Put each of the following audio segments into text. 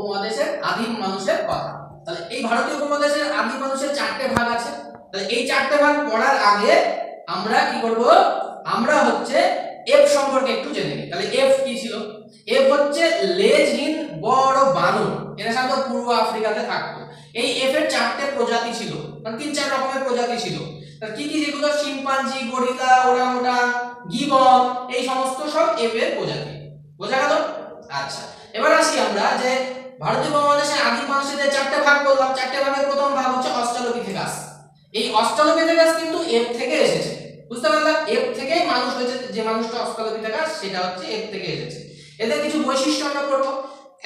উপমহাদেশের আদিম মানুষের কথা। তাহলে এই ভারতীয় উপমহাদেশের আদিম মানুষের চারটে ভাগ আছে। তাহলে এই চারটে ভাগ পড়ার আগে আমরা কি করব, আমরা হচ্ছে এফ সম্পর্কে একটু জেনে নিই। তাহলে এফ কি ছিল? এফ হচ্ছে লেজহীন বড় বানর, এরা সাধারণত পূর্ব আফ্রিকাতে থাকতো। এই এফ এর চারটে প্রজাতি ছিল, মানে 3-4 রকমের প্রজাতি ছিল। কি কি যেগুলো? শিম্পাঞ্জি, গরিলা, ওরাংওটাং, গিবন, এই সমস্ত সব এফ এর প্রজাতি। বোঝা গেল? আচ্ছা, এবার আসি আমরা যে ভারতীয় উপমহাদেশের আদিম মানুষের যে চারটে ভাগ বললাম, চারটে ভাগের প্রথম ভাগ হচ্ছে অস্ট্রালোপিথেকাস। এই অস্ট্রালোপিথেকাস কিন্তু এফ থেকে এসেছে, বুঝতে পারলাম? এফ থেকেই মানুষ হয়েছে, যে মানুষটা অস্ট্রালোপিথেকাস সেটা হচ্ছে এফ থেকে এসেছে। এদের কিছু বৈশিষ্ট্য আমরা পড়বো।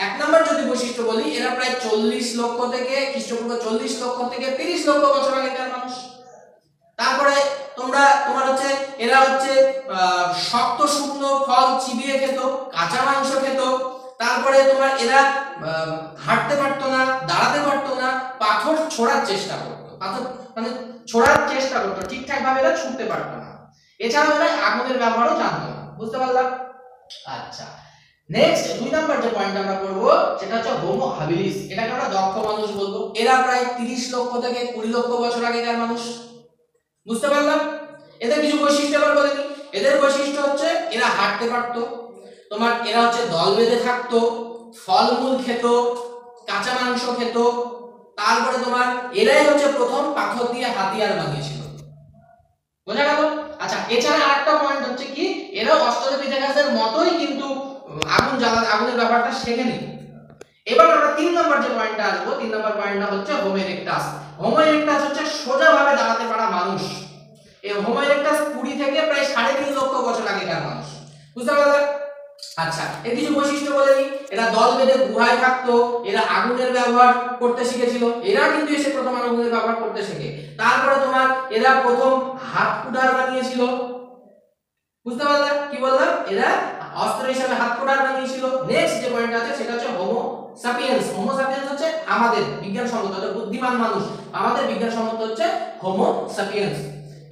এক নম্বর যদি বৈশিষ্ট্য বলি, এরা প্রায় 40 লক্ষ থেকে খ্রিস্টপূর্ব 40 লক্ষ থেকে 30 লক্ষ বছর আগেকার মানুষ। তারপরে তোমার হচ্ছে এরা হচ্ছে শক্ত শুকনো ফল চিবিয়ে খেত, কাঁচা মাংস খেত। তারপরে তোমার এরা হাঁটতে পারতো না, দাঁড়াতে পারতো না, পাথর ছোড়ার চেষ্টা করতো, পাথর মানে ছোড়ার চেষ্টা করতো, ঠিকঠাক ভাবে এরা ছুটতে পারতো না। এছাড়াও এরা আগুনের ব্যবহারও জানতো না, বুঝতে পারলাম? আচ্ছা, নেক্সট 2 নাম্বার যে পয়েন্ট আমরা পড়বো সেটা হচ্ছে হোমো হ্যাবিলিস। এটাকে আমরা দক্ষ মানুষ বলবো। এরা প্রায় 30 লক্ষ থেকে 20 লক্ষ বছর আগেকার মানুষ, বুঝতে পারলাম? এদের কিছু বৈশিষ্ট্য আবার বলে দিই। এদের বৈশিষ্ট্য হচ্ছে এরা হাঁটতে পারতো, তোমার এরা হচ্ছে দল বেঁধে থাকতো, ফলমূল খেত, কাঁচা মাংস খেত। তারপরে তোমার এরাই হচ্ছে প্রথম পাথর দিয়ে হাতিয়ার বানিয়েছিল, বোঝা গেল? আচ্ছা, এছাড়া আরেকটা পয়েন্ট হচ্ছে কি, এরা অস্ট্রালোপিথেকাসের মতোই কিন্তু আগুনের ব্যাপারটা শেখেনি। এবার আমরা 3 নম্বর যে পয়েন্টটা আসবো, 3 নম্বর পয়েন্টটা হচ্ছে হোমো ইরেক্টাস। হোমো ইরেক্টাস হচ্ছে সোজাভাবে দাঁড়াতে পারা মানুষ। এই হোমো ইরেক্টাস 20 থেকে প্রায় 3.5 লক্ষ বছর আগেকার মানুষ, বুঝতে পারলে? আচ্ছা, এর কিছু বৈশিষ্ট্য বলে দিই। এরা দল বেঁধে গুহায় থাকতো, এরা আগুনের ব্যবহার করতে শিখেছিল, এরা কিন্তু এসে প্রথম আগুনের ব্যবহার করতে শেখে। তারপরে তোমার এরা প্রথম হাত কুঠার বানিয়েছিল, বুঝতে পারলে? কি বললাম? এরা অস্ত্র হিসেবে হাত কুঠার বানিয়েছিল। নেক্সট যে পয়েন্ট আছে সেটা হচ্ছে হোমো সাপিয়েন্স। হোমো সাপিয়েন্স হচ্ছে আমাদের বিজ্ঞানসম্মত, বুদ্ধিমান মানুষ, আমাদের বিজ্ঞানসম্মত হচ্ছে হোমো সাপিয়েন্স।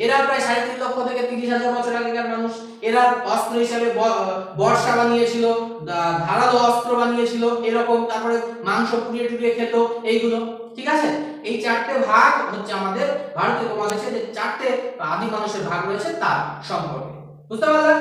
এরা প্রায় 3.5 লক্ষ থেকে 30,000 বছর আগেকার মানুষ। এরা অস্ত্র হিসেবে বর্ষা বানিয়েছিল, ধারালো অস্ত্র বানিয়েছিল এরকম। তারপরে মাংস পুড়িয়ে টুড়িয়ে খেত, এইগুলো। ঠিক আছে? এই চারটে ভাগ হচ্ছে আমাদের ভারতীয় উপমহাদেশে যে চারটে আদি মানুষের ভাগ রয়েছে তার সম্পর্কে, বুঝতে পারলাম?